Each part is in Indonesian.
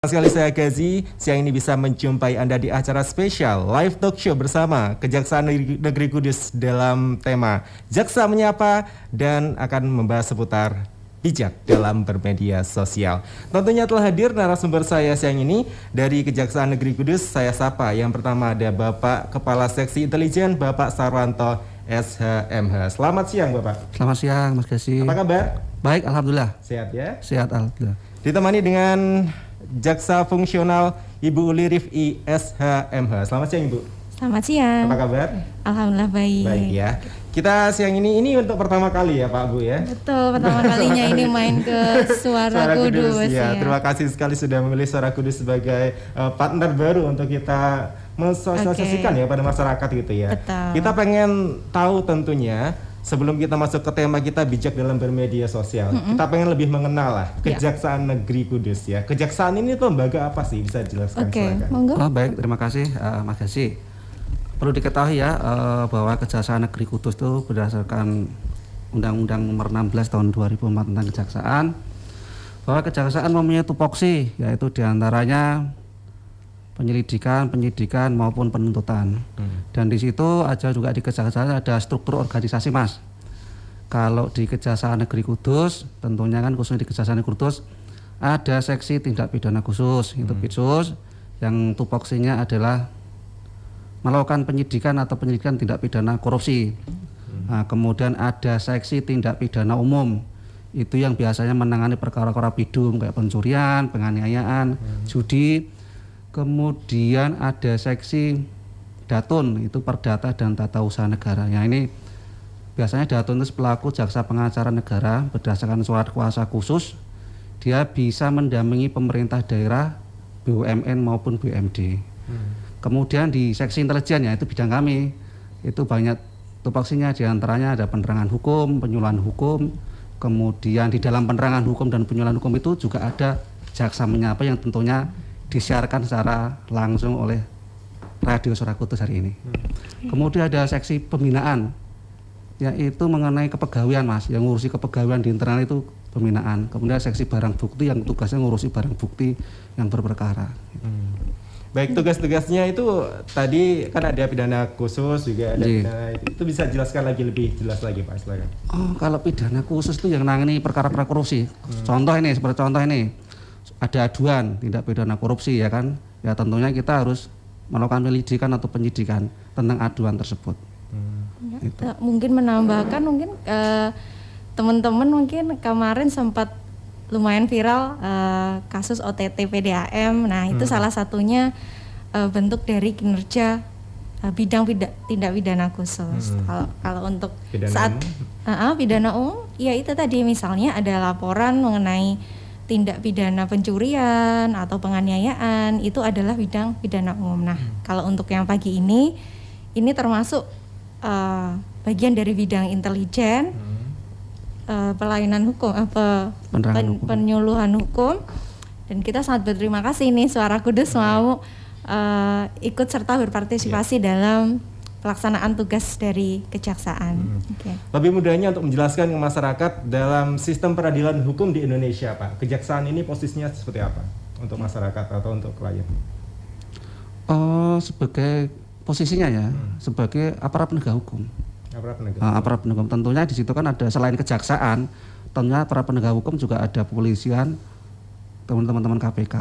Sekali saya Gazi, siang ini bisa menjumpai Anda di acara spesial live talk show bersama Kejaksaan Negeri Kudus dalam tema Jaksa Menyapa dan akan membahas seputar bijak dalam bermedia sosial. Tentunya telah hadir narasumber saya siang ini dari Kejaksaan Negeri Kudus. Saya sapa. Yang pertama ada Bapak Kepala Seksi Intelijen Bapak Sarwanto SHMH. Selamat siang Bapak. Selamat siang Mas Gazi. Apa kabar? Baik, alhamdulillah. Sehat ya? Sehat, alhamdulillah. Ditemani dengan Jaksa Fungsional Ibu Uli Rif'i SHMH. Selamat siang Ibu. Selamat siang. Apa kabar? Alhamdulillah baik. Baik ya. Kita siang ini untuk pertama kali ya Pak Bu ya. Betul, pertama kalinya ini main ke Suara Kudus ya. Terima kasih sekali sudah memilih Suara Kudus sebagai partner baru untuk kita mensosialisasikan ya pada masyarakat gitu ya. Betul. Kita pengen tahu tentunya sebelum kita masuk ke tema kita bijak dalam bermedia sosial, kita pengen lebih mengenal lah Kejaksaan Negeri Kudus ya. Kejaksaan ini tuh lembaga apa sih? Bisa dijelaskan? Oke, monggo. Baik, terima kasih Mas Gazi. Perlu diketahui ya bahwa Kejaksaan Negeri Kudus itu berdasarkan Undang-Undang Nomor 16 Tahun 2004 tentang Kejaksaan, bahwa Kejaksaan mempunyai tupoksi, yaitu diantaranya penyelidikan, penyidikan maupun penuntutan. Dan di situ aja juga di Kejaksaan ada struktur organisasi Mas. Kalau di Kejaksaan Negeri Kudus, tentunya kan khususnya di Kejaksaan Negeri Kudus ada seksi tindak pidana khusus, itu Pitsus, yang tupoksinya adalah melakukan penyidikan atau penyelidikan tindak pidana korupsi. Nah, kemudian ada seksi tindak pidana umum, itu yang biasanya menangani perkara-perkara bidum kayak pencurian, penganiayaan, judi. Kemudian ada seksi Datun, itu perdata dan tata usaha negara. Ya, ini biasanya Datun itu pelaku jaksa pengacara negara berdasarkan surat kuasa khusus. Dia bisa mendampingi pemerintah daerah, BUMN maupun BUMD. Kemudian di seksi intelijen, ya itu bidang kami, itu banyak tupoksinya, diantaranya ada penerangan hukum, penyuluhan hukum. Kemudian di dalam penerangan hukum dan penyuluhan hukum itu juga ada jaksa menyapa yang tentunya disiarkan secara langsung oleh Radio Suara Kudus hari ini. Kemudian ada seksi pembinaan, yaitu mengenai kepegawaian Mas, yang ngurusi kepegawaian di internal itu pembinaan. Kemudian seksi barang bukti yang tugasnya ngurusi barang bukti yang berperkara. Baik, tugas-tugasnya itu tadi kan ada pidana khusus juga ada pidana, itu bisa jelaskan lagi lebih jelas lagi Pak, silakan. Oh, kalau pidana khusus itu yang nangani perkara-perkara korupsi. Contoh ini, seperti contoh ini. Ada aduan tindak pidana korupsi ya kan, ya tentunya kita harus melakukan penyelidikan atau penyidikan tentang aduan tersebut. Mungkin menambahkan teman-teman mungkin kemarin sempat lumayan viral kasus OTT PDAM. Nah itu salah satunya bentuk dari kinerja bidang tindak pidana khusus. Kalau untuk pidana pidana umum, ya itu tadi misalnya ada laporan mengenai tindak pidana pencurian atau penganiayaan, itu adalah bidang pidana umum. Nah, kalau untuk yang pagi ini termasuk bagian dari bidang intelijen, pelayanan hukum, penyuluhan hukum. Dan kita sangat berterima kasih nih Suara Kudus mau ikut serta berpartisipasi dalam pelaksanaan tugas dari kejaksaan. Lebih mudahnya untuk menjelaskan ke masyarakat dalam sistem peradilan hukum di Indonesia, Pak. Kejaksaan ini posisinya seperti apa untuk masyarakat atau untuk klien? Sebagai posisinya ya, sebagai aparat penegak hukum. Aparat penegak hukum. Tentunya di situ kan ada selain kejaksaan, tentunya aparat penegak hukum juga ada kepolisian, teman-teman KPK.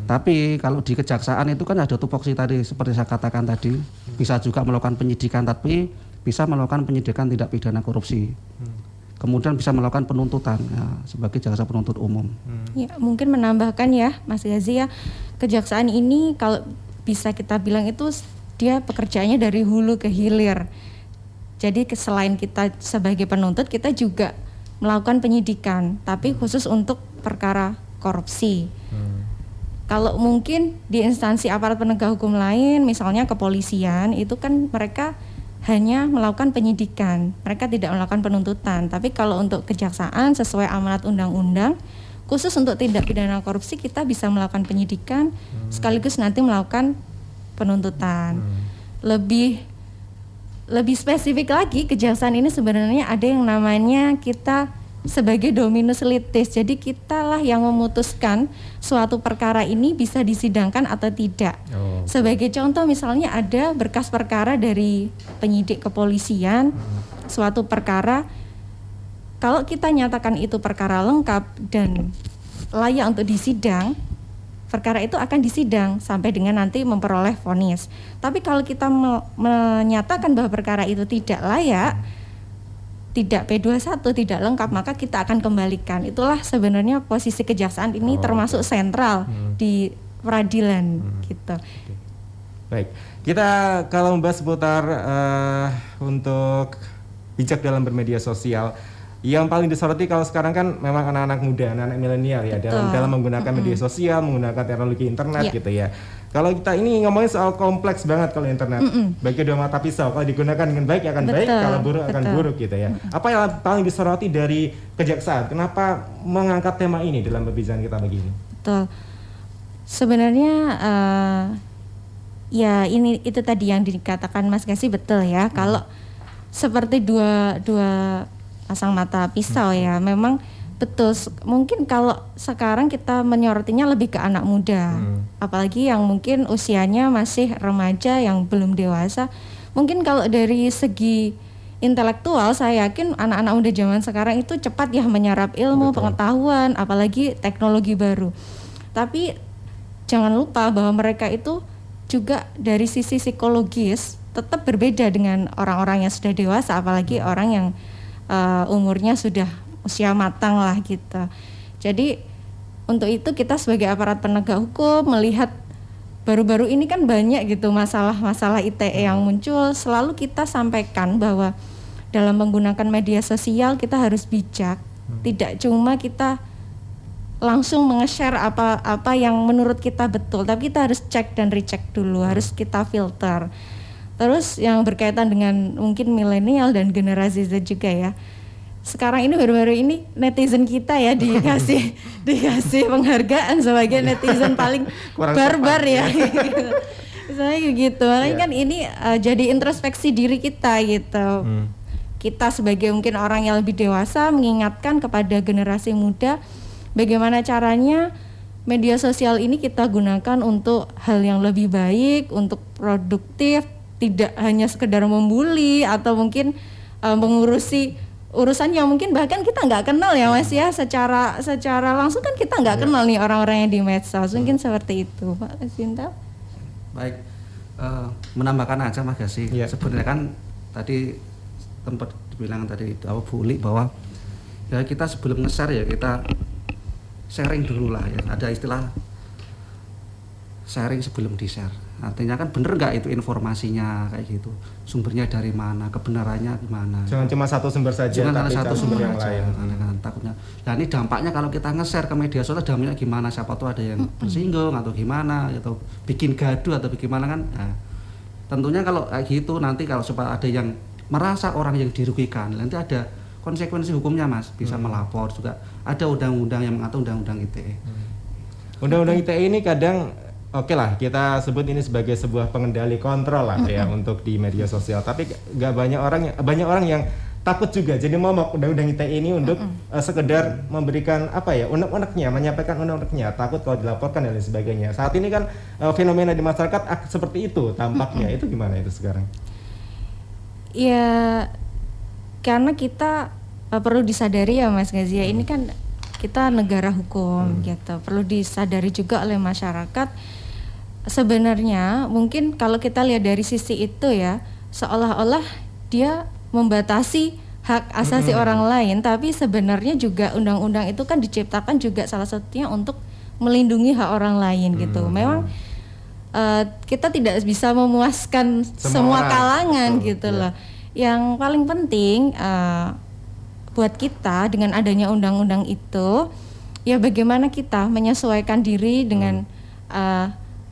Tapi kalau di kejaksaan itu kan ada tupoksi tadi seperti saya katakan tadi, bisa juga melakukan penyidikan, tapi bisa melakukan penyidikan tindak pidana korupsi. Kemudian bisa melakukan penuntutan ya, sebagai jaksa penuntut umum. Ya, mungkin menambahkan ya Mas Gazi ya, kejaksaan ini kalau bisa kita bilang itu dia pekerjaannya dari hulu ke hilir. Jadi selain kita sebagai penuntut, kita juga melakukan penyidikan, tapi khusus untuk perkara korupsi. Kalau mungkin di instansi aparat penegak hukum lain, misalnya kepolisian, itu kan mereka hanya melakukan penyidikan, mereka tidak melakukan penuntutan. Tapi kalau untuk kejaksaan sesuai amanat undang-undang, khusus untuk tindak pidana korupsi kita bisa melakukan penyidikan, sekaligus nanti melakukan penuntutan. Lebih spesifik lagi, kejaksaan ini sebenarnya ada yang namanya kita sebagai dominus litis. Jadi kitalah yang memutuskan suatu perkara ini bisa disidangkan atau tidak. Sebagai contoh misalnya ada berkas perkara dari penyidik kepolisian, suatu perkara, kalau kita nyatakan itu perkara lengkap dan layak untuk disidang, perkara itu akan disidang sampai dengan nanti memperoleh vonis. Tapi kalau kita menyatakan bahwa perkara itu tidak layak, tidak P21, tidak lengkap, maka kita akan kembalikan. Itulah sebenarnya posisi kejaksaan ini termasuk sentral di peradilan gitu. Baik, kita kalau membahas seputar untuk bijak dalam bermedia sosial, yang paling disoroti kalau sekarang kan memang anak-anak muda, anak-anak milenial ya, dalam menggunakan media sosial, menggunakan teknologi internet gitu ya. Kalau kita ini ngomongin soal kompleks banget kalau internet, baiknya dua mata pisau, kalau digunakan dengan baik akan baik, kalau buruk akan buruk gitu ya. Apa yang paling disoroti dari kejaksaan? Kenapa mengangkat tema ini dalam perbincangan kita begini? Betul. Sebenarnya ya itu tadi yang dikatakan Mas Gasi betul ya. Kalau seperti dua pasang mata pisau ya, memang betul. Mungkin kalau sekarang kita menyorotinya lebih ke anak muda, apalagi yang mungkin usianya masih remaja yang belum dewasa. Mungkin kalau dari segi intelektual, saya yakin anak-anak muda zaman sekarang itu cepat ya menyerap ilmu, pengetahuan, apalagi teknologi baru. Tapi jangan lupa bahwa mereka itu juga dari sisi psikologis tetap berbeda dengan orang-orang yang sudah dewasa, apalagi orang yang umurnya sudah usia matang lah gitu. Jadi untuk itu kita sebagai aparat penegak hukum melihat baru-baru ini kan banyak gitu masalah-masalah ITE yang muncul, selalu kita sampaikan bahwa dalam menggunakan media sosial kita harus bijak. Tidak cuma kita langsung nge-share apa yang menurut kita betul, tapi kita harus cek dan recheck dulu, harus kita filter. Terus yang berkaitan dengan mungkin milenial dan generasi Z juga ya. Sekarang ini baru-baru ini netizen kita ya dikasih penghargaan sebagai netizen paling barbar ya. Misalnya gitu. Makanya kan ini jadi introspeksi diri kita gitu. Kita sebagai mungkin orang yang lebih dewasa mengingatkan kepada generasi muda bagaimana caranya media sosial ini kita gunakan untuk hal yang lebih baik, untuk produktif, tidak hanya sekedar membuli atau mungkin mengurusi urusan yang mungkin bahkan kita nggak kenal ya Mas ya, secara langsung kan kita nggak kenal nih orang-orang yang di medsos, mungkin seperti itu Pak Sinta. Baik, menambahkan aja Mas Gasi, sebenarnya kan tadi tempat dibilang tadi Bu Uli bahwa ya kita sebelum nge-share ya kita sharing dulu lah ya, ada istilah sharing sebelum di-share. Artinya kan bener nggak itu informasinya kayak gitu, sumbernya dari mana, kebenarannya gimana. Jangan cuma satu sumber saja, jangan tapi satu sumber yang lain. Kan takutnya. Nah ini dampaknya kalau kita nge-share ke media sosial dampaknya gimana? Siapa tuh ada yang tersinggung atau gimana, atau bikin gaduh atau bagaimana kan? Nah, tentunya kalau kayak gitu nanti kalau supaya ada yang merasa orang yang dirugikan, nanti ada konsekuensi hukumnya Mas, bisa melapor juga. Ada undang-undang yang mengatur undang-undang ITE. Undang-undang ITE ini kadang oke lah, kita sebut ini sebagai sebuah pengendali kontrol lah ya untuk di media sosial. Tapi nggak banyak orang yang takut juga. Jadi momok undang-undang ITE ini untuk sekedar memberikan apa ya, unek-uneknya, menyampaikan unek-uneknya, takut kalau dilaporkan dan lain sebagainya. Saat ini kan fenomena di masyarakat seperti itu tampaknya. Itu gimana itu sekarang? Ya karena kita perlu disadari ya Mas Gazia, ini kan kita negara hukum gitu. Perlu disadari juga oleh masyarakat. Sebenarnya mungkin kalau kita lihat dari sisi itu ya, seolah-olah dia membatasi hak asasi orang lain, tapi sebenarnya juga undang-undang itu kan diciptakan juga salah satunya untuk melindungi hak orang lain gitu. Memang kita tidak bisa memuaskan semua kalangan gitu loh. Yang paling penting buat kita dengan adanya undang-undang itu, ya bagaimana kita menyesuaikan diri dengan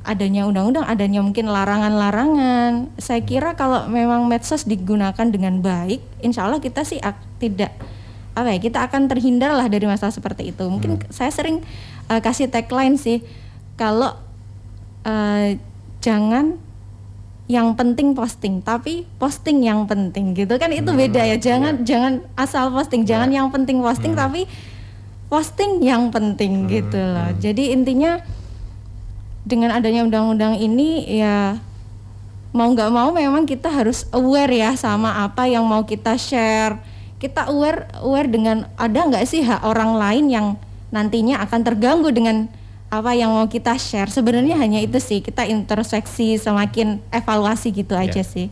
adanya undang-undang, adanya mungkin larangan-larangan. Saya kira kalau memang medsos digunakan dengan baik, insya Allah kita sih kita akan terhindar lah dari masalah seperti itu. Mungkin saya sering kasih tagline sih, kalau jangan yang penting posting, tapi posting yang penting gitu kan, itu beda ya. Jangan asal posting, jangan yang penting posting, tapi posting yang penting gitu loh. Jadi intinya dengan adanya undang-undang ini ya mau nggak mau memang kita harus aware ya sama apa yang mau kita share. Kita aware dengan ada nggak sih hak orang lain yang nantinya akan terganggu dengan apa yang mau kita share. Sebenarnya hanya itu sih, kita introspeksi, semakin evaluasi gitu aja sih.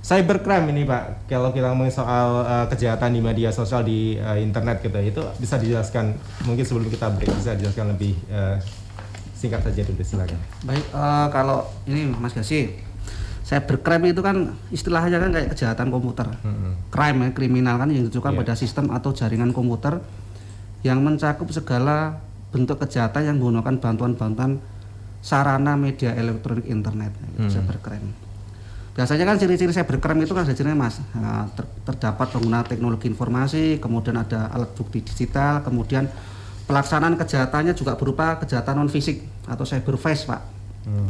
Cybercrime ini Pak, kalau kita ngomongin soal kejahatan di media sosial di internet gitu, itu bisa dijelaskan mungkin sebelum kita break, bisa dijelaskan lebih singkat saja dulu, silakan. Baik, kalau ini Mas Gasi, cybercrime itu kan istilahnya kan kayak kejahatan komputer. Crime ya, kriminal kan yang ditujukan pada sistem atau jaringan komputer yang mencakup segala bentuk kejahatan yang menggunakan bantuan-bantuan sarana media elektronik internet, cybercrime. Biasanya kan ciri-ciri cybercrime itu kan ada cirinya Mas, terdapat penggunaan teknologi informasi, kemudian ada alat bukti digital, kemudian pelaksanaan kejahatannya juga berupa kejahatan non fisik atau cybervice Pak.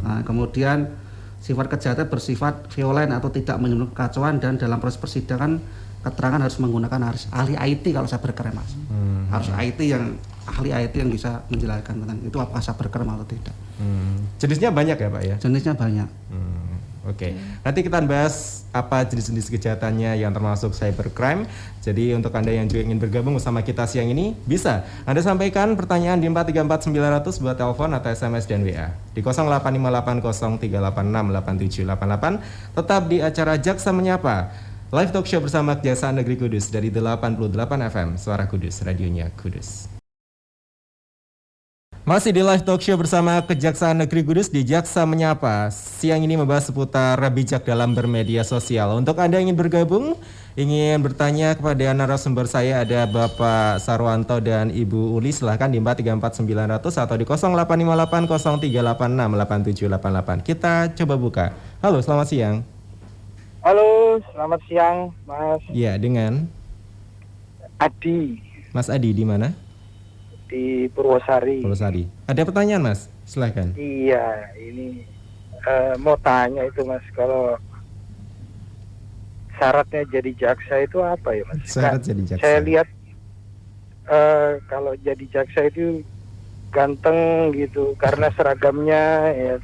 Nah, kemudian sifat kejahatan bersifat violent atau tidak menimbulkan kekacauan, dan dalam proses persidangan keterangan harus menggunakan ahli IT kalau cybercrime Mas. Harus IT yang ahli IT yang bisa menjelaskan tentang itu apakah cybercrime atau tidak. Jenisnya banyak ya Pak ya? Jenisnya banyak. Oke. Nanti kita bahas apa jenis-jenis kejahatannya yang termasuk cybercrime. Jadi untuk Anda yang juga ingin bergabung bersama kita siang ini, bisa Anda sampaikan pertanyaan di 434900 buat telepon atau SMS dan WA di 085803868788. Tetap di acara Jaksa Menyapa, live talk show bersama Kejaksaan Negeri Kudus dari 88 FM, Suara Kudus, radionya Kudus. Masih di live talk show bersama Kejaksaan Negeri Kudus di Jaksa Menyapa. Siang ini membahas seputar bijak dalam bermedia sosial. Untuk Anda yang ingin bergabung, ingin bertanya kepada narasumber saya, ada Bapak Sarwanto dan Ibu Uli, silahkan di 434900 atau di 085803868788. Kita coba buka. Halo, selamat siang. Halo, selamat siang, Mas. Ya, dengan Adi Mas Adi di mana? di Purwosari. Purwosari. Ada pertanyaan Mas? Silahkan. Iya, ini mau tanya itu Mas, kalau syaratnya jadi jaksa itu apa ya Mas? Syarat jadi jaksa. Saya lihat kalau jadi jaksa itu ganteng gitu karena seragamnya ya.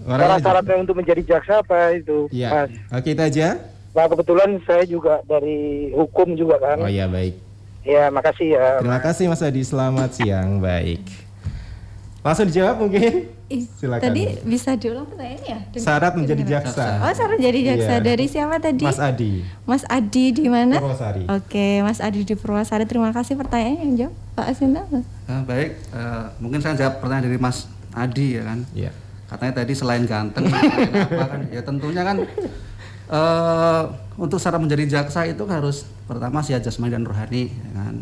Syarat-syaratnya untuk menjadi jaksa apa itu, ya. Mas? Oke, itu aja. Nah, kebetulan saya juga dari hukum juga kan. Oh ya, baik. Ya, makasih ya. Terima kasih Mas Adi, selamat siang. Baik. Langsung dijawab mungkin? Silakan. Tadi bisa diulang pertanyaannya ya? Syarat menjadi jaksa. Oh, syarat jadi jaksa. Iya. Dari siapa tadi? Mas Adi. Mas Adi di mana? Purwosari. Oke, Mas Adi di Purwosari. Terima kasih pertanyaannya yang jawab Pak Asinda. Baik, mungkin saya jawab pertanyaan dari Mas Adi ya kan. Iya. Katanya tadi selain ganteng, selain apa kan? Ya tentunya kan untuk syarat menjadi jaksa itu harus pertama sehat jasmani dan rohani, ya kan?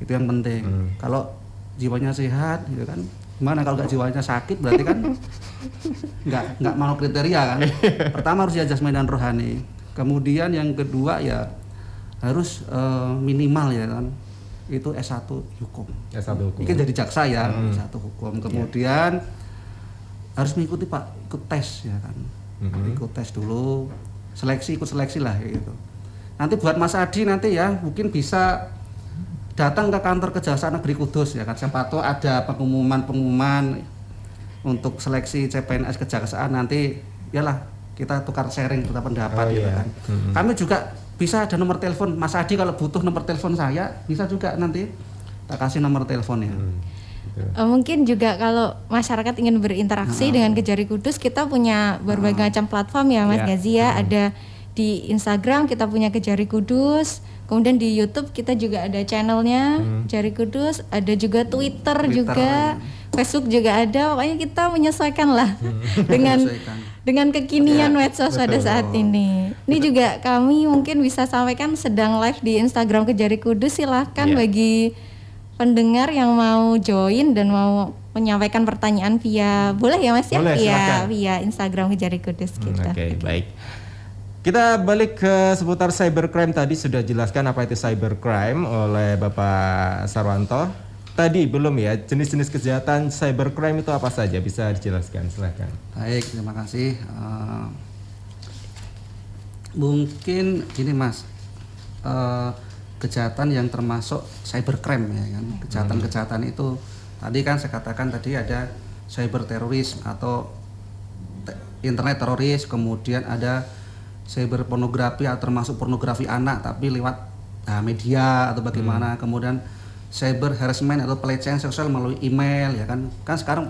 Itu yang penting. Kalau jiwanya sehat, gitu kan? Gimana kalau nggak jiwanya sakit? Berarti kan nggak mau kriteria kan? Pertama harus sehat jasmani dan rohani. Kemudian yang kedua ya harus minimal ya kan? Itu S1 hukum. S1 hukum. Ini kan jadi jaksa ya, S1 hukum. Kemudian harus mengikuti ikut tes ya kan? Ikut tes dulu, ikut seleksi lah kayak gitu. Nanti buat Mas Adi nanti ya mungkin bisa datang ke kantor Kejaksaan Negeri Kudus ya kan, siapa tahu ada pengumuman untuk seleksi CPNS Kejaksaan, nanti yalah kita tukar sharing kita pendapat gitu kan. Kami juga bisa ada nomor telepon Mas Adi, kalau butuh nomor telepon saya bisa juga nanti tak kasih nomor teleponnya. Mungkin juga kalau masyarakat ingin berinteraksi dengan Kejari Kudus, kita punya berbagai macam platform ya Mas Gazi ya. Ada di Instagram kita punya Kejari Kudus, kemudian di YouTube kita juga ada channelnya Kejari Kudus, ada juga Twitter juga, Facebook juga ada. Pokoknya kita menyesuaikan lah dengan kekinian medsos pada saat ini. Ini juga kami mungkin bisa sampaikan sedang live di Instagram Kejari Kudus, silahkan bagi pendengar yang mau join dan mau menyampaikan pertanyaan boleh ya Mas ya? Boleh, via Instagram Kejari Kudus kita. Oke, baik. Kita balik ke seputar cybercrime. Tadi sudah jelaskan apa itu cybercrime oleh Bapak Sarwanto. tadi belum ya, jenis-jenis kejahatan cybercrime itu apa saja? Bisa dijelaskan, silakan. Baik, terima kasih. Mungkin gini Mas, kejahatan yang termasuk cybercrime ya kan. Kejahatan-kejahatan itu tadi kan saya katakan tadi ada cyber teroris atau internet teroris, kemudian ada cyber pornografi atau termasuk pornografi anak tapi lewat media atau bagaimana, kemudian cyber harassment atau pelecehan seksual melalui email ya kan. Kan sekarang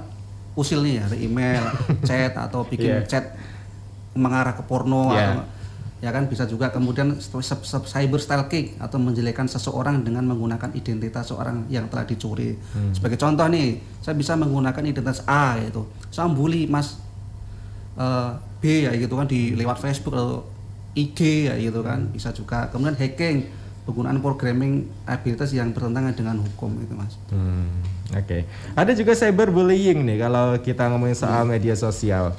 usil nih ya, ada email, chat atau bikin chat mengarah ke porno atau ya kan bisa juga, kemudian cyber stalking atau menjelekkan seseorang dengan menggunakan identitas seorang yang telah dicuri. Sebagai contoh nih, saya bisa menggunakan identitas A itu, saya bully Mas B ya gitu kan di lewat Facebook atau IG ya gitu kan, bisa juga. Kemudian hacking, penggunaan programming abilitas yang bertentangan dengan hukum itu Mas. Oke. Ada juga cyberbullying nih kalau kita ngomongin soal media sosial.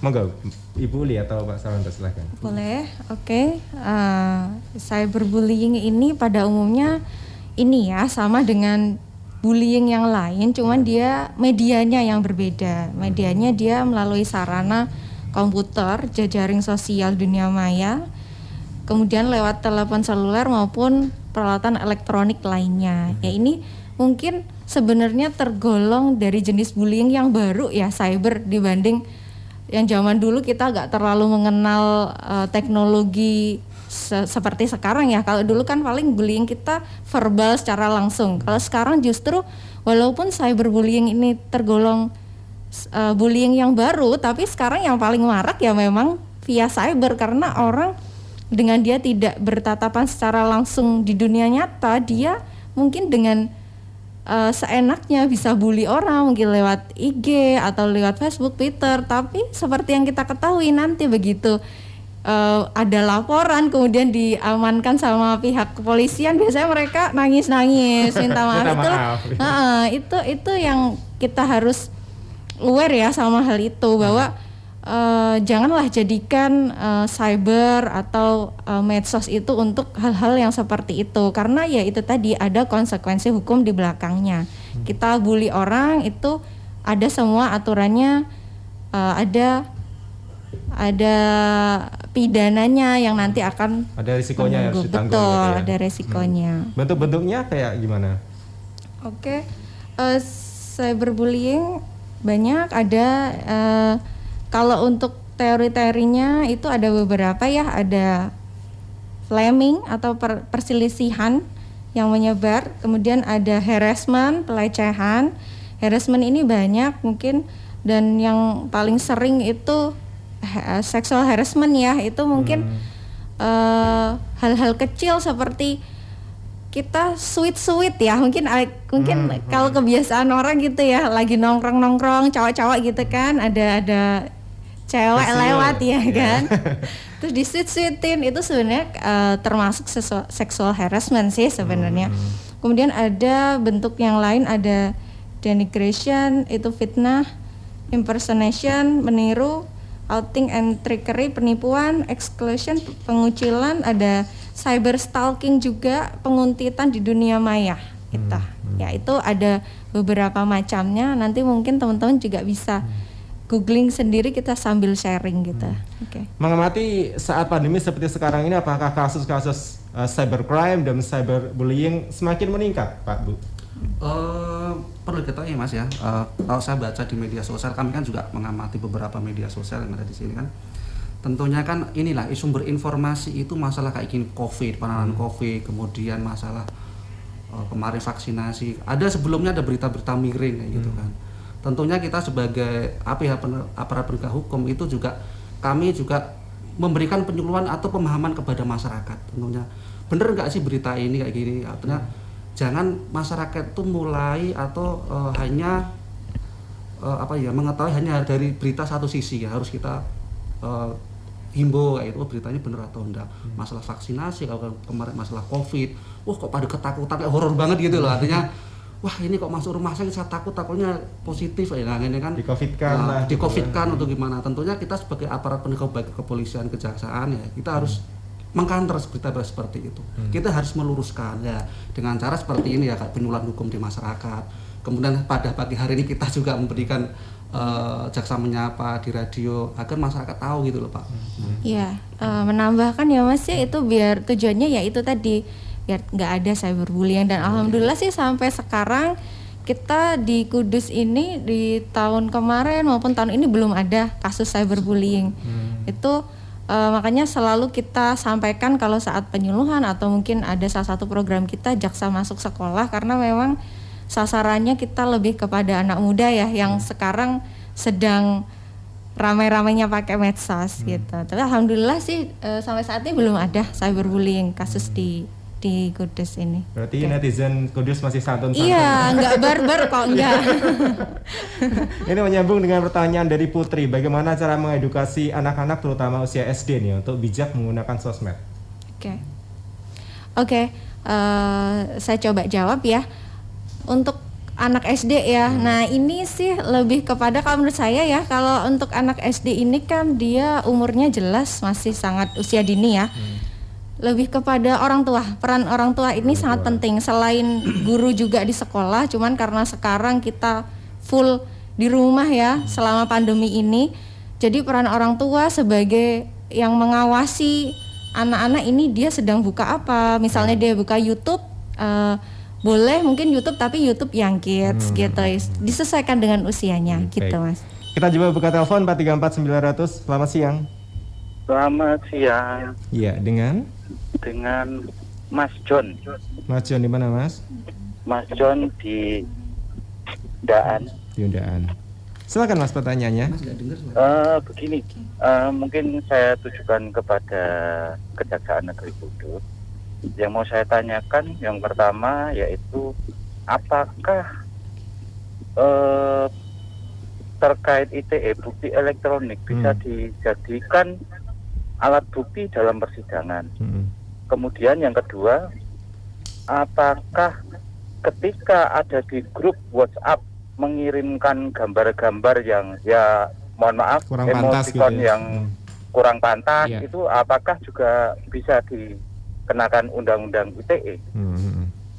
Monggo, Ibu Uli atau Pak Sawanto, silahkan. Boleh, oke. Cyberbullying ini pada umumnya ini ya sama dengan bullying yang lain, cuman dia medianya yang berbeda. Medianya dia melalui sarana komputer, jejaring sosial dunia maya, kemudian lewat telepon seluler maupun peralatan elektronik lainnya. Ya ini mungkin sebenarnya tergolong dari jenis bullying yang baru ya, cyber, dibanding yang zaman dulu kita agak terlalu mengenal teknologi seperti sekarang ya. Kalau dulu kan paling bullying kita verbal secara langsung. Kalau sekarang justru walaupun cyberbullying ini tergolong bullying yang baru, tapi sekarang yang paling marak ya memang via cyber, karena orang dengan dia tidak bertatapan secara langsung di dunia nyata, dia mungkin dengan seenaknya bisa bully orang mungkin lewat IG atau lewat Facebook, Twitter. Tapi seperti yang kita ketahui nanti begitu ada laporan kemudian diamankan sama pihak kepolisian, biasanya mereka nangis-nangis minta maaf. Itu yang kita harus aware ya sama hal itu, bahwa janganlah jadikan cyber atau medsos itu untuk hal-hal yang seperti itu, karena ya itu tadi ada konsekuensi hukum di belakangnya. Kita bully orang itu ada semua aturannya, ada pidananya yang nanti akan ada risikonya yang harus ditanggung. Betul, gitu ya? ada resikonya. Bentuk-bentuknya kayak gimana? Oke, cyberbullying banyak ada. Kalau untuk teori-teorinya itu ada beberapa ya, ada flaming atau perselisihan yang menyebar, kemudian ada harassment, pelecehan. Harassment ini banyak mungkin, dan yang paling sering itu sexual harassment ya, itu mungkin hal-hal kecil seperti kita sweet ya, mungkin kalau kebiasaan orang gitu ya, lagi nongkrong cowok-cowok gitu kan, ada cewek lewat ya kan, terus di sweet-sweetin, itu sebenarnya termasuk sexual harassment sih sebenarnya. Kemudian ada bentuk yang lain, ada denigration, itu fitnah, impersonation, meniru, outing and trickery, penipuan, exclusion, pengucilan, ada cyber stalking juga, penguntitan di dunia maya. Ya itu ada beberapa macamnya, nanti mungkin teman-teman juga bisa googling sendiri, kita sambil sharing gitu. Mengamati saat pandemi seperti sekarang ini, apakah kasus-kasus cybercrime dan cyberbullying semakin meningkat, Pak, Bu? Perlu diketahui Mas ya, kalau saya baca di media sosial, kami kan juga mengamati beberapa media sosial yang ada di sini kan. Tentunya kan inilah sumber informasi itu masalah kayak gini, COVID, penanganan COVID, kemudian masalah kemarin vaksinasi. Ada sebelumnya ada berita-berita miring kayak gitu kan. Tentunya kita sebagai aparat penegak hukum itu juga, kami juga memberikan penyuluhan atau pemahaman kepada masyarakat. Tentunya bener nggak sih berita ini kayak gini? Artinya jangan masyarakat itu mulai atau hanya mengetahui hanya dari berita satu sisi ya. Harus kita himbau kayak itu, beritanya bener atau enggak. Masalah vaksinasi, kalau kemarin masalah COVID, kok pada ketakutan kayak horor banget gitu loh. Artinya wah ini kok masuk rumah sakit saya takutnya positif ya, nah ini kan di COVID-kan atau gimana. Tentunya kita sebagai aparat penegak baik kepolisian, kejaksaan ya, kita harus mengkanter berita-berita seperti itu. Kita harus meluruskan ya dengan cara seperti ini ya, kayak penyuluhan hukum di masyarakat. Kemudian pada pagi hari ini kita juga memberikan jaksa menyapa di radio agar masyarakat tahu gitu loh Pak. Iya, menambahkan ya Mas ya, itu biar tujuannya ya itu tadi, biar nggak ada cyberbullying. Dan alhamdulillah sih sampai sekarang kita di Kudus ini di tahun kemarin maupun tahun ini belum ada kasus cyberbullying. Itu makanya selalu kita sampaikan kalau saat penyuluhan atau mungkin ada salah satu program kita jaksa masuk sekolah, karena memang sasarannya kita lebih kepada anak muda ya yang sekarang sedang ramai-ramainya pakai medsos gitu. Tapi alhamdulillah sih sampai saat ini belum ada cyberbullying kasus di Kudus ini. Berarti netizen Kudus masih santun-santun. Iya, nggak barbar kok, enggak. Ini menyambung dengan pertanyaan dari Putri, bagaimana cara mengedukasi anak-anak terutama usia SD nih untuk bijak menggunakan sosmed? Oke, saya coba jawab ya. Untuk anak SD ya, nah ini sih lebih kepada kalau menurut saya ya, kalau untuk anak SD ini kan dia umurnya jelas masih sangat usia dini ya. Lebih kepada orang tua, peran orang tua ini sangat penting. Selain guru juga di sekolah, cuman karena sekarang kita full di rumah ya selama pandemi ini, jadi peran orang tua sebagai yang mengawasi anak-anak ini, dia sedang buka apa, misalnya dia buka YouTube, boleh mungkin YouTube tapi YouTube yang kids gitu, disesuaikan dengan usianya gitu Mas. Kita coba buka telepon 434 900. Selamat siang. Selamat siang. Iya, dengan Mas John. Mas John di mana Mas? Mas John di Daan. Di Undaan. Silakan Mas pertanyaannya. Mas nggak dengar suara. Begini, mungkin saya tujukan kepada Kejaksaan Negeri Kudus. Yang mau saya tanyakan yang pertama yaitu apakah terkait ITE bukti elektronik bisa dijadikan alat bukti dalam persidangan. Kemudian yang kedua, apakah ketika ada di grup WhatsApp mengirimkan gambar-gambar yang ya mohon maaf kurang pantas emoticon gitu ya. yang kurang pantas Iya. itu apakah juga bisa dikenakan undang-undang ITE?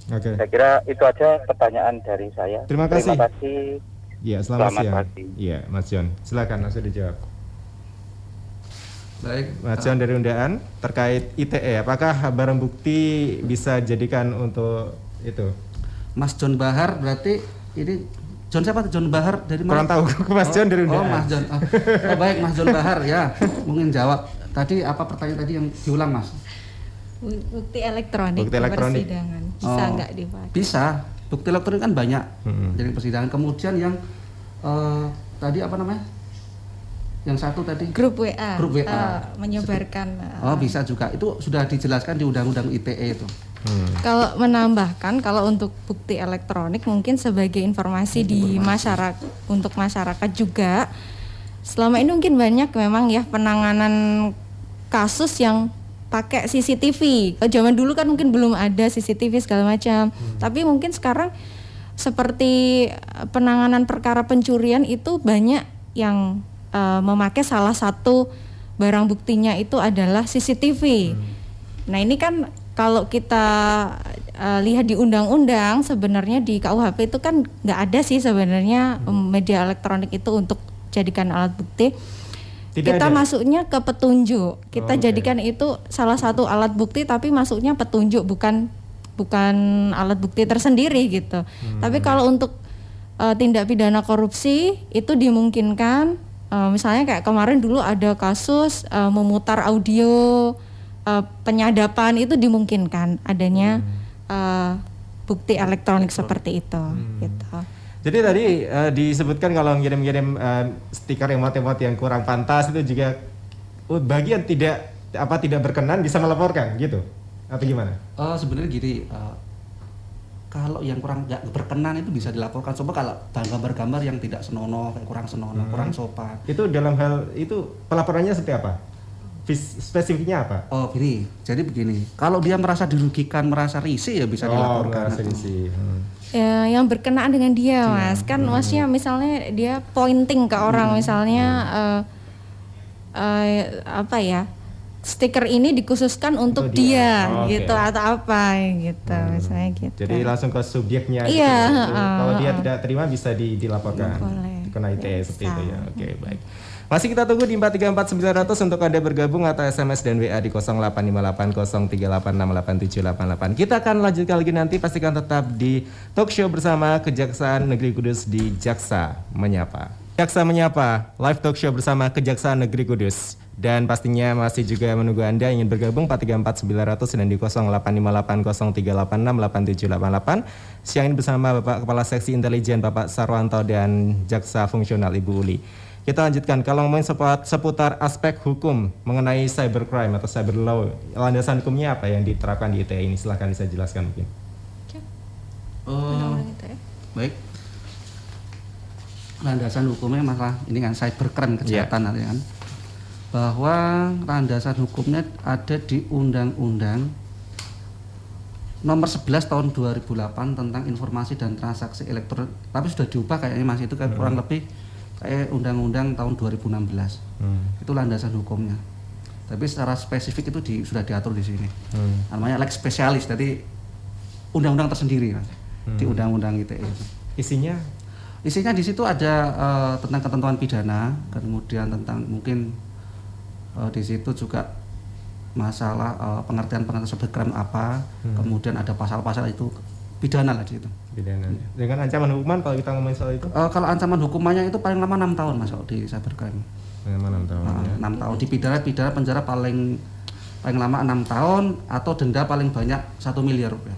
Oke. Saya kira itu aja pertanyaan dari saya. Terima kasih. Terima kasih. Iya, selamat siang. pagi. Iya, Mas John. Silakan langsung dijawab. Baik. Mas John dari Undaan terkait ITE, apakah barang bukti bisa jadikan untuk itu? Mas John Bahar berarti ini John siapa? John Bahar dari mana? Kurang tahu. Mas John dari Undaan. Oh, Mas John. Oh, baik, Mas John Bahar ya. Mungkin jawab. Tadi apa pertanyaan tadi yang diulang, Mas? Bukti elektronik, Bukti elektronik. persidangan bisa nggak dipakai? Bisa. Bukti elektronik kan banyak. Jadi persidangan. Kemudian yang tadi apa namanya? Yang satu tadi Grup WA, Grup WA. menyebarkan. Oh, bisa juga. Itu sudah dijelaskan di Undang-Undang ITE itu. Kalau menambahkan, kalau untuk bukti elektronik mungkin sebagai informasi di masyarakat, untuk masyarakat juga, selama ini mungkin banyak memang ya penanganan kasus yang pakai CCTV. Kalau zaman dulu kan mungkin belum ada CCTV segala macam, tapi mungkin sekarang seperti penanganan perkara pencurian itu banyak yang memakai salah satu barang buktinya itu adalah CCTV. Nah ini kan kalau kita lihat di undang-undang, sebenarnya di KUHP itu kan nggak ada sih sebenarnya media elektronik itu untuk jadikan alat bukti. Tidak Kita ada? masuknya ke petunjuk. Kita Oh, jadikan itu salah satu alat bukti, tapi masuknya petunjuk, bukan alat bukti tersendiri gitu. Tapi kalau untuk tindak pidana korupsi itu dimungkinkan. Misalnya kayak kemarin dulu ada kasus memutar audio penyadapan, itu dimungkinkan adanya bukti elektronik seperti itu gitu. Jadi tadi disebutkan kalau ngirim-ngirim stiker emot-emot yang kurang pantas itu juga bagian tidak berkenan bisa melaporkan gitu atau gimana? Sebenarnya gini, kalau yang kurang nggak berkenan itu bisa dilaporkan. Coba kalau gambar-gambar yang tidak senonoh, kayak kurang senonoh, kurang sopan. Itu dalam hal itu pelaporannya seperti apa? Spesifiknya apa? Oh gini, jadi begini. Kalau dia merasa dirugikan, merasa risih ya bisa dilaporkan. Ya, yang berkenaan dengan dia, Mas. Kan maksudnya misalnya dia pointing ke orang, misalnya apa ya? stiker ini dikhususkan untuk Untuk dia. dia Oh, oke. gitu atau apa gitu misalnya gitu. Jadi langsung ke subjeknya Iya, gitu. Kalau dia tidak terima bisa dilaporkan. Boleh. Kena ITE seperti itu ya. Bisa. Oke, baik. Masih kita tunggu di 434900 untuk Anda bergabung atau SMS dan WA di 085803868788. Kita akan lanjutkan lagi nanti, pastikan tetap di talk show bersama Kejaksaan Negeri Kudus di Jaksa Menyapa. Jaksa Menyapa, live talk show bersama Kejaksaan Negeri Kudus. Dan pastinya masih juga menunggu Anda yang ingin bergabung 434900 dan di 085803868788. Siang ini bersama Bapak Kepala Seksi Intelijen Bapak Sarwanto dan Jaksa Fungsional Ibu Uli. Kita lanjutkan, kalau ngomongin seputar aspek hukum mengenai cybercrime atau cyber law, landasan hukumnya apa yang diterapkan di ITE ini? Silahkan bisa jelaskan mungkin. Oh, baik. Landasan hukumnya masalah ini kan cybercrime, kejahatan artinya kan. Bahwa landasan hukumnya ada di Undang-Undang Nomor 11 Tahun 2008 tentang Informasi dan Transaksi Elektronik. Tapi sudah diubah kayaknya Mas, itu kayak kurang lebih kayak Undang-Undang tahun 2016. Itu landasan hukumnya. Tapi secara spesifik itu sudah diatur di sini. Namanya lex spesialis, jadi undang-undang tersendiri Mas. Di Undang-Undang ITE. Isinya Isinya di situ ada tentang ketentuan pidana, kemudian tentang mungkin di situ juga masalah pengertian cybercrime apa, kemudian ada pasal-pasal itu pidana lah di situ. pidana. Dengan ancaman hukuman kalau kita ngomongin soal itu? Kalau ancaman hukumannya itu paling lama 6 tahun Mas di cybercrime. Lama 6 tahun. Ya. 6 tahun di pidana penjara paling lama 6 tahun atau denda paling banyak 1 miliar rupiah.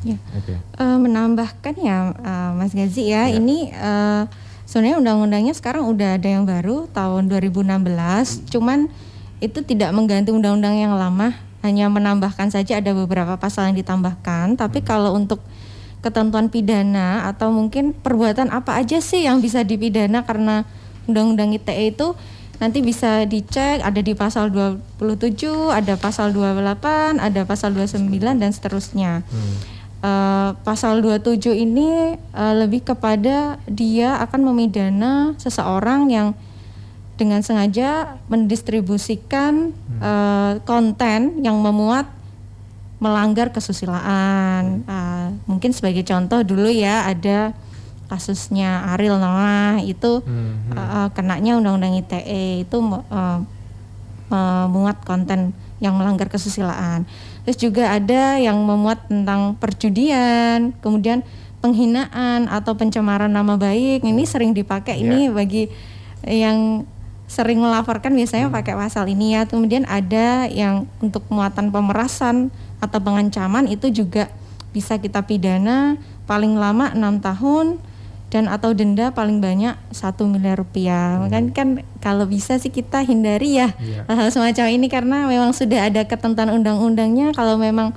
Ya. Oke. Menambahkan ya Mas Gazi ya, ini sebenarnya undang-undangnya sekarang udah ada yang baru tahun 2016, cuman itu tidak mengganti undang-undang yang lama, hanya menambahkan saja ada beberapa pasal yang ditambahkan. Tapi kalau untuk ketentuan pidana atau mungkin perbuatan apa aja sih yang bisa dipidana karena undang-undang ITE itu nanti bisa dicek, ada di pasal 27, ada pasal 28, ada pasal 29 dan seterusnya. Pasal 27 ini lebih kepada dia akan memidana seseorang yang dengan sengaja mendistribusikan konten yang memuat melanggar kesusilaan. Mungkin sebagai contoh dulu ya, ada kasusnya Ariel Noah itu kenanya undang-undang ITE itu memuat konten yang melanggar kesusilaan. Terus juga ada yang memuat tentang perjudian, kemudian penghinaan atau pencemaran nama baik. Ini sering dipakai ini bagi yang sering melaporkan biasanya pakai pasal ini ya. Kemudian ada yang untuk muatan pemerasan atau pengancaman, itu juga bisa kita pidana paling lama 6 tahun dan atau denda paling banyak 1 miliar rupiah. Makanya kan kalau bisa sih kita hindari ya hal semacam ini, karena memang sudah ada ketentuan undang-undangnya. Kalau memang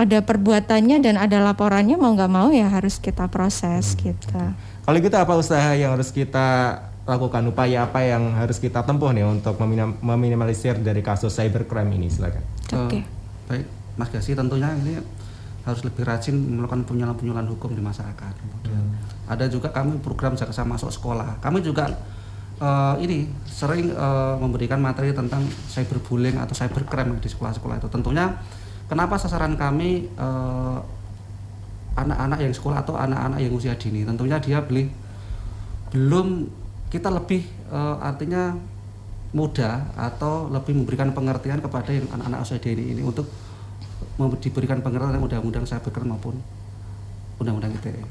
ada perbuatannya dan ada laporannya, mau nggak mau ya harus kita proses gitu. Kalau gitu apa usaha yang harus kita lakukan, upaya apa yang harus kita tempuh nih untuk meminimalisir dari kasus cybercrime ini? Silakan. Oke. Baik, Mas Gasi, tentunya ini harus lebih rajin melakukan penyuluhan hukum di masyarakat. Kemudian ada juga kami program Jaksa Masuk Sekolah. Kami juga ini sering memberikan materi tentang cyberbullying atau cybercrime di sekolah-sekolah itu. Tentunya kenapa sasaran kami anak-anak yang sekolah atau anak-anak yang usia dini. Tentunya dia belum kita lebih artinya mudah atau lebih memberikan pengertian kepada yang anak-anak usia dini ini untuk diberikan pengertian undang-undang cybercrime maupun undang-undang ITE.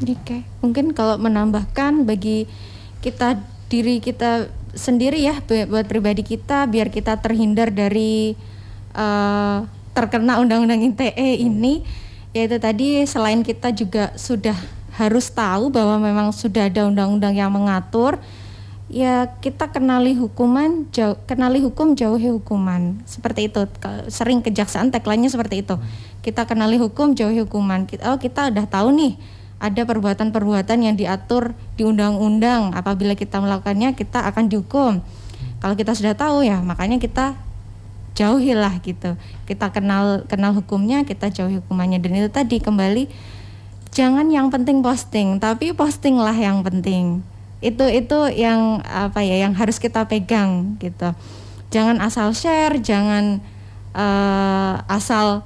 Oke, mungkin kalau menambahkan bagi diri kita sendiri ya, buat pribadi kita, biar kita terhindar dari terkena undang-undang ITE ini, yaitu tadi selain kita juga sudah harus tahu bahwa memang sudah ada undang-undang yang mengatur, ya kita kenali hukum jauhi hukuman, seperti itu. Sering kejaksaan tagline-nya seperti itu. Kita kenali hukum jauhi hukuman. Kita udah tahu nih ada perbuatan-perbuatan yang diatur di undang-undang. Apabila kita melakukannya kita akan dihukum. Kalau kita sudah tahu ya, makanya kita jauhilah gitu. Kita kenal hukumnya, kita jauhi hukumannya. Dan itu tadi kembali, jangan yang penting posting, tapi postinglah yang penting. Itu yang apa ya, yang harus kita pegang gitu. jangan asal share, jangan asal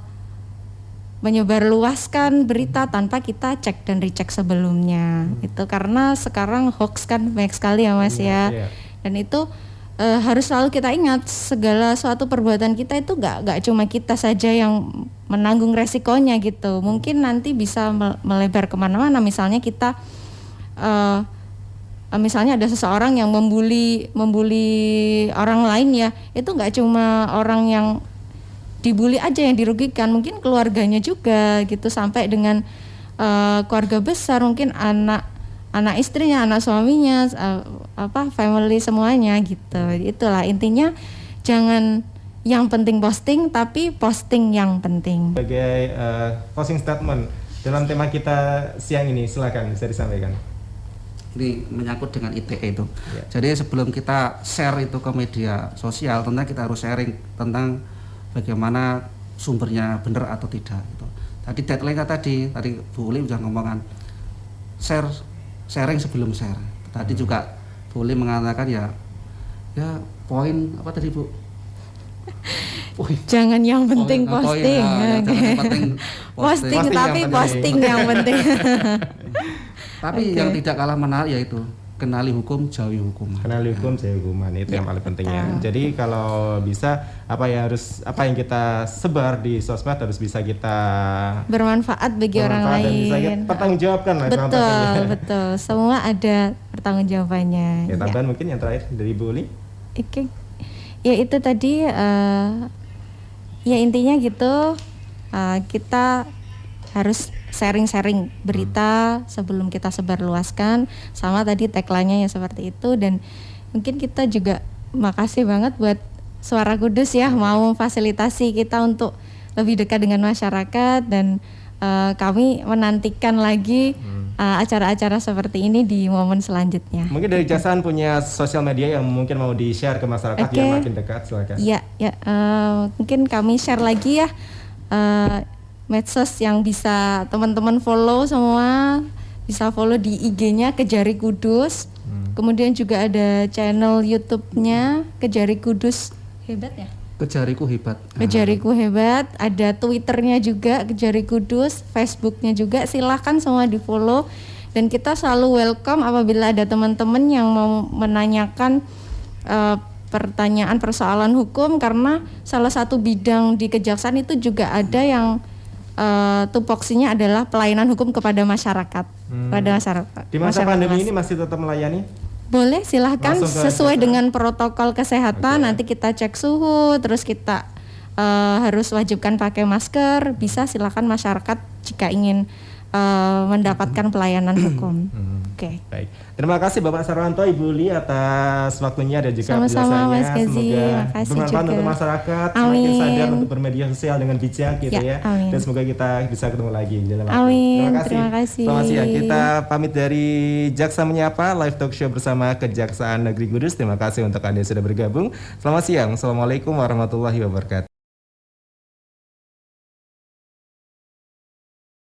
menyebarluaskan berita tanpa kita cek dan recheck sebelumnya. Itu karena sekarang hoax kan banyak sekali ya Mas ya. Dan itu harus selalu kita ingat, segala suatu perbuatan kita itu gak cuma kita saja yang menanggung resikonya gitu. Mungkin nanti bisa melebar kemana-mana. Misalnya kita misalnya ada seseorang yang membuli orang lain ya, itu gak cuma orang yang dibully aja yang dirugikan, mungkin keluarganya juga gitu, sampai dengan keluarga besar, mungkin anak istrinya, anak suaminya, family semuanya gitu. Itulah intinya, jangan yang penting posting, tapi posting yang penting. Sebagai closing statement dalam tema kita siang ini, silakan bisa disampaikan. Ini menyangkut dengan ITE itu. Jadi sebelum kita share itu ke media sosial, tentunya kita harus sharing tentang bagaimana sumbernya benar atau tidak gitu. Tadi deadline tadi Bu Uli sudah ngomongan sharing sebelum share. Tadi juga Bu Uli mengatakan ya poin apa tadi Bu? Jangan yang penting posting. Jangan yang penting posting tapi posting yang penting. Tapi yang tidak kalah menarik yaitu kenali hukum, jauhi hukuman. Kenali hukum, jauhi hukuman, itu yang paling pentingnya. Jadi kalau bisa apa yang kita sebar di sosmed harus bisa kita bermanfaat bagi orang lain. Dan bisa kita pertanggungjawabkan lah. Betul. Semua ada pertanggungjawabannya. Ya, tambahan mungkin yang terakhir dari Bu Uli. Oke. Ya itu tadi ya intinya gitu, kita harus sharing berita sebelum kita sebarluaskan, sama tadi tagline-nya ya seperti itu. Dan mungkin kita juga makasih banget buat Suara Kudus ya, mau fasilitasi kita untuk lebih dekat dengan masyarakat, dan kami menantikan lagi acara-acara seperti ini di momen selanjutnya. Mungkin dari Kejaksaan punya sosial media yang mungkin mau di-share ke masyarakat yang makin dekat, silakan. Iya, mungkin kami share lagi ya medsos yang bisa teman-teman follow semua. Bisa follow di IG-nya Kejari Kudus. Kemudian juga ada channel YouTube-nya Kejari Kudus Hebat ya? Kejariku Hebat. Kejariku Hebat. Ada Twitter-nya juga Kejari Kudus, Facebook-nya juga. Silahkan semua di follow. Dan kita selalu welcome apabila ada teman-teman yang mau menanyakan pertanyaan persoalan hukum, karena salah satu bidang di Kejaksaan itu juga ada yang tupoksinya adalah pelayanan hukum kepada masyarakat. Pada masyarakat. Di masa pandemi ini masih tetap melayani? Boleh, silahkan sesuai dengan protokol kesehatan. Nanti kita cek suhu, terus kita harus wajibkan pakai masker. Bisa silahkan masyarakat jika ingin mendapatkan pelayanan hukum. Oke. Baik. Terima kasih Bapak Sarwanto, Ibu Uli atas waktunya dan juga sama-sama, penjelasannya. Mas Gazi. Semoga bermanfaat untuk masyarakat, semakin sadar untuk bermedia sosial dengan bijak gitu ya. Amin. Dan semoga kita bisa ketemu lagi di dalam Amin. Terima kasih. Selamat siang. Kita pamit dari Jaksa Menyapa live talk show bersama Kejaksaan Negeri Kudus. Terima kasih untuk Anda yang sudah bergabung. Selamat siang. Assalamualaikum warahmatullahi wabarakatuh.